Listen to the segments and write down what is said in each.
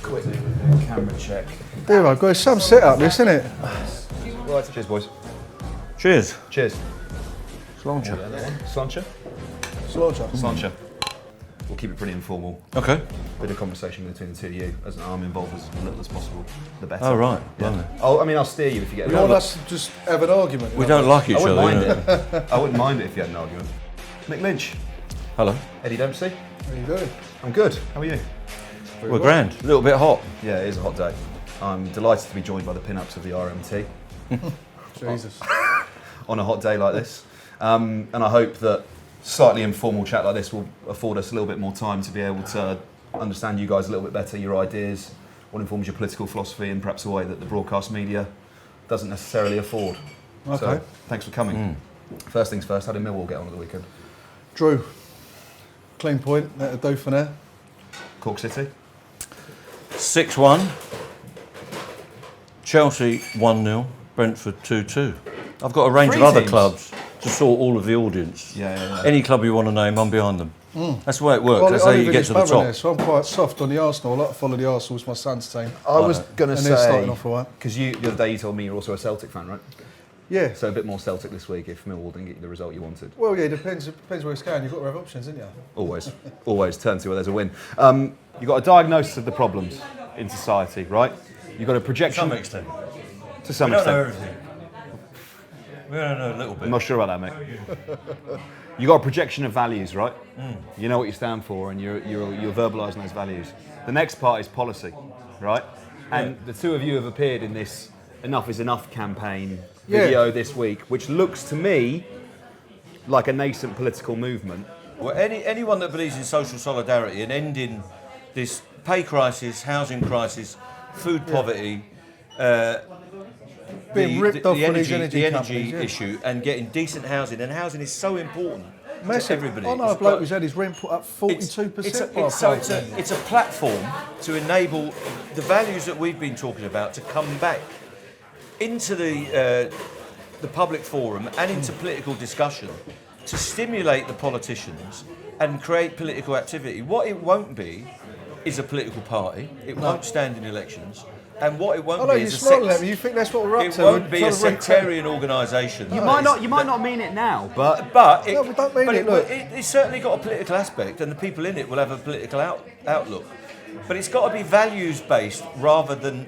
Quick camera check. There I go. Some setup, this, isn't it? Right, cheers, boys. Cheers. Cheers. Sláinte. Sláinte? Sláinte. We'll keep it pretty informal. Okay. Bit of conversation between the two of you. As I'm involved as little as possible, the better. Oh, right. Yeah. I'll steer you if you get. You want us to just have an argument? We don't like each I wouldn't other. mind you know. it. I wouldn't mind it if you had an argument. Mick Lynch. Hello. Eddie Dempsey. How you doing? I'm good. How are you? We're grand. A little bit hot. Yeah, it is a hot day. I'm delighted to be joined by the pin-ups of the RMT Jesus. on a hot day like this. And I hope that slightly informal chat like this will afford us a little bit more time to be able to understand you guys a little bit better, your ideas, what informs your political philosophy in perhaps a way that the broadcast media doesn't necessarily afford. Okay. So, thanks for coming. First things first, how did Millwall get on at the weekend? Drew. Clean point. That'll do for now. Cork City? 6-1. Chelsea 1-0. Brentford 2-2. I've got a range of Three other teams. clubs to sort all of the audience. Yeah. Any club you want to name, I'm behind them. That's the way it works. Well, That's I how live you in get this to the borough top. there, so I'm quite soft on the Arsenal. I like to follow the Arsenal. It's my son's team. I was going to And they're starting say, off all right. because the other day you told me you're also a Celtic fan, right? Yeah. So a bit more Celtic this week if Millwall didn't get you the result you wanted. Well, yeah, it depends where it's going. You've got to have options, haven't you? Always turn to where there's a win. You've got a diagnosis of the problems in society, right? You've got a To projection. some extent. To some We don't know extent. everything. We don't know a little bit. I'm not sure about that, mate. You've got a projection of values, right? You know what you stand for and you're verbalising those values. The next part is policy, right? And the two of you have appeared in this Enough is Enough campaign video this week, which looks to me like a nascent political movement. Well, anyone that believes in social solidarity and ending this pay crisis, housing crisis, food poverty, Being ripped off for these energy the companies, energy yeah. issue, and getting decent housing, and housing is so important to Massive. everybody. I know a It's bloke got- who's had his rent put up 42% by a so place. it's a platform to enable the values that we've been talking about to come back into the public forum and into political discussion to stimulate the politicians and create political activity. What it won't be is a political party. It won't stand in elections. And what it won't I know be you're is a smiling at me. You think that's what we're up it to? won't We're be trying a to reclaim- sectarian organisation. You might not mean it now, but But No, we don't mean but it, look. it's certainly got a political aspect, and the people in it will have a political outlook. But it's got to be values based rather than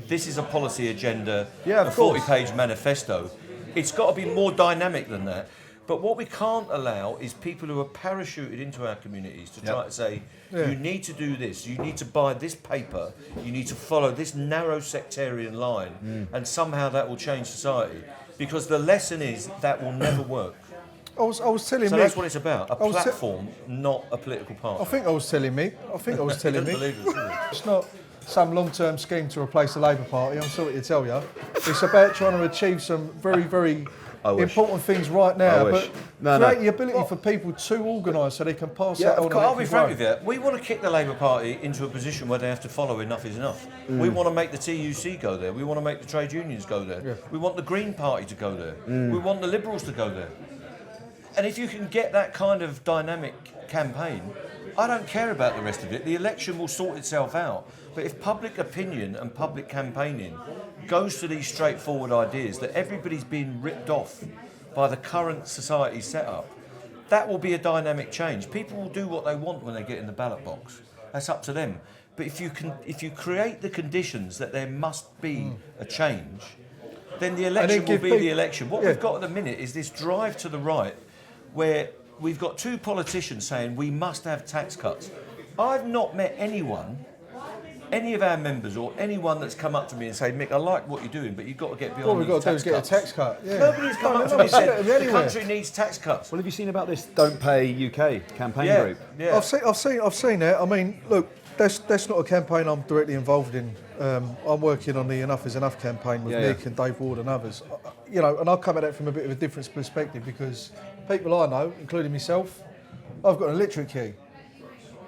this is a policy agenda, Yeah, of a course. 40-page manifesto. It's got to be more dynamic than that. But what we can't allow is people who are parachuted into our communities to try to say, you need to do this, you need to buy this paper, you need to follow this narrow sectarian line, and somehow that will change society. Because the lesson is that will never work. I was telling So Mick. that's what it's about, a I was te- platform, not a political party. I think I was telling Mick. He doesn't believe this, does he? It's not some long-term scheme to replace the Labour Party. I'm sorry to tell you. It's about trying to achieve some very, very I wish. important things right now. I wish. But No. create the ability for people to organise so they can pass Yeah, that of on. course. I'll be frank with you. We want to kick the Labour Party into a position where they have to follow enough is enough. We want to make the TUC go there. We want to make the trade unions go there. We want the Green Party to go there. We want the Liberals to go there. And if you can get that kind of dynamic campaign, I don't care about the rest of it. The election will sort itself out. But if public opinion and public campaigning goes to these straightforward ideas that everybody's being ripped off by the current society setup, that will be a dynamic change. People will do what they want when they get in the ballot box. That's up to them. But if you create the conditions that there must be a change, then the election will be the election. What we've got at the minute is this drive to the right where we've got two politicians saying we must have tax cuts. I've not met anyone, any of our members or anyone that's come up to me and said, Mick, I like what you're doing, but you've got to get beyond What we've got to do is these get a tax tax cut. Yeah. Nobody's come up to me and said the country needs tax cuts. Well, have you seen about this Don't Pay UK campaign group? Yeah. I've seen that. I mean, look, that's not a campaign I'm directly involved in. I'm working on the Enough is Enough campaign with Nick and Dave Ward and others. You know, and I come at it from a bit of a different perspective because people I know, including myself, I've got an electric key.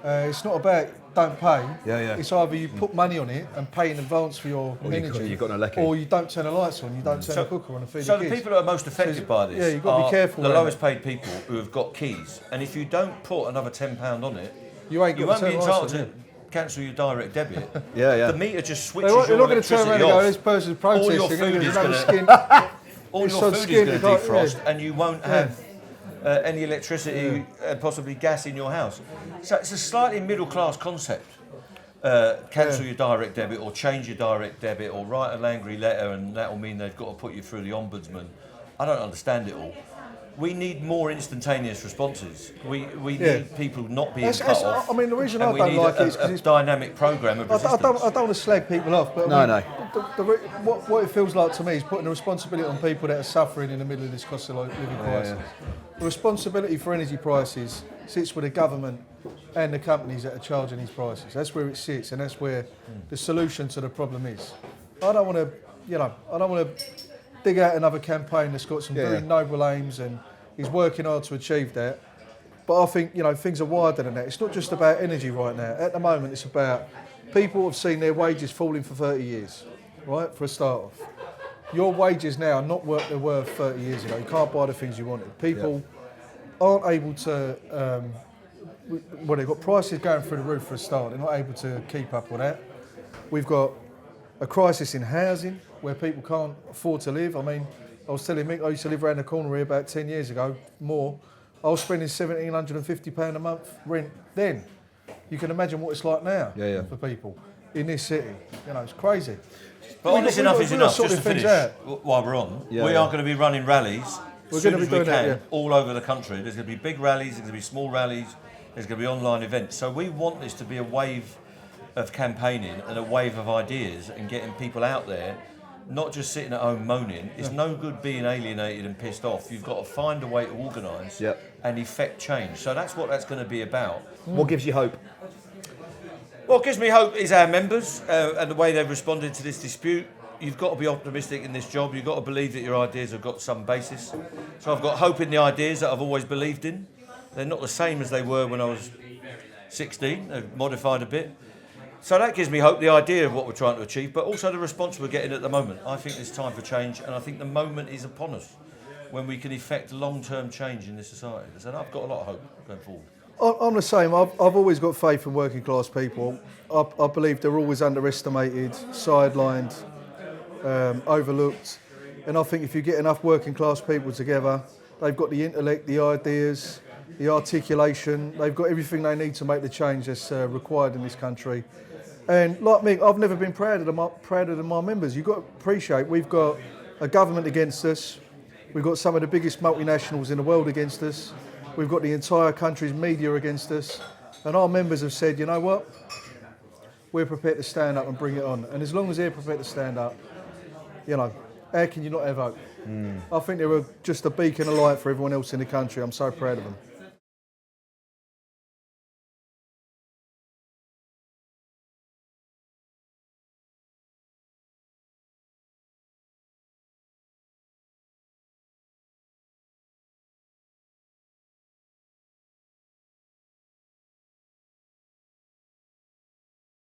It's not about don't pay. Yeah. It's either you put money on it and pay in advance for your energy, you've got no lecky. or you don't turn the lights on, you don't turn the cooker on and feed So the the kids. people that are most affected by this you've got to be are careful. the around lowest it. paid people who have got keys. And if you don't put another £10 on it, You ain't got you to won't be turn the lights entitled on, to cancel your direct debit. Yeah. The meter just switches They're your not going to turn electricity around and go, off. this person's All your protesting. food is another gonna- skin. All It's your on food skin, is you going to can't- defrost, and you won't have any electricity and possibly gas in your house. So it's a slightly middle class concept. Cancel your direct debit, or change your direct debit, or write an angry letter, and that will mean they've got to put you through the ombudsman. I don't understand it all. We need more instantaneous responses. We need people not being cut off. I mean, the reason and I we don't need like a, it is because a dynamic programme of I resistance. don't want to slag people off, but No. What it feels like to me is putting the responsibility on people that are suffering in the middle of this cost of living crisis. The responsibility for energy prices sits with the government and the companies that are charging these prices. That's where it sits, and that's where the solution to the problem is. I don't want to, dig out another campaign that's got some very noble aims and is working hard to achieve that. But I think, things are wider than that. It's not just about energy right now. At the moment, it's about people have seen their wages falling for 30 years, right, for a start off. Your wages now are not what they were 30 years ago. You can't buy the things you wanted. People aren't able to, they've got prices going through the roof for a start. They're not able to keep up with that. We've got a crisis in housing where people can't afford to live. I mean, I was telling Mick, I used to live around the corner here about 10 years ago, more. I was spending £1,750 a month rent then. You can imagine what it's like now for people in this city. It's crazy. But honest enough is enough. Just to things finish, out. while we're on, we are going to be running rallies as soon as we can all over the country. There's going to be big rallies, there's going to be small rallies, there's going to be online events. So we want this to be a wave of campaigning and a wave of ideas and getting people out there, not just sitting at home moaning. It's no good being alienated and pissed off. You've got to find a way to organise and effect change. So that's what that's going to be about. What gives you hope? What gives me hope is our members and the way they've responded to this dispute. You've got to be optimistic in this job. You've got to believe that your ideas have got some basis. So I've got hope in the ideas that I've always believed in. They're not the same as they were when I was 16. They've modified a bit. So that gives me hope, the idea of what we're trying to achieve, but also the response we're getting at the moment. I think it's time for change, and I think the moment is upon us when we can effect long-term change in this society. So I've got a lot of hope going forward. I'm the same. I've always got faith in working class people. I believe they're always underestimated, sidelined, overlooked. And I think if you get enough working class people together, they've got the intellect, the ideas, the articulation, they've got everything they need to make the change that's required in this country. And like me, I've never been prouder than my members. You've got to appreciate we've got a government against us. We've got some of the biggest multinationals in the world against us. We've got the entire country's media against us. And our members have said, you know what? We're prepared to stand up and bring it on. And as long as they're prepared to stand up, how can you not have hope? I think they were just a beacon of light for everyone else in the country. I'm so proud of them.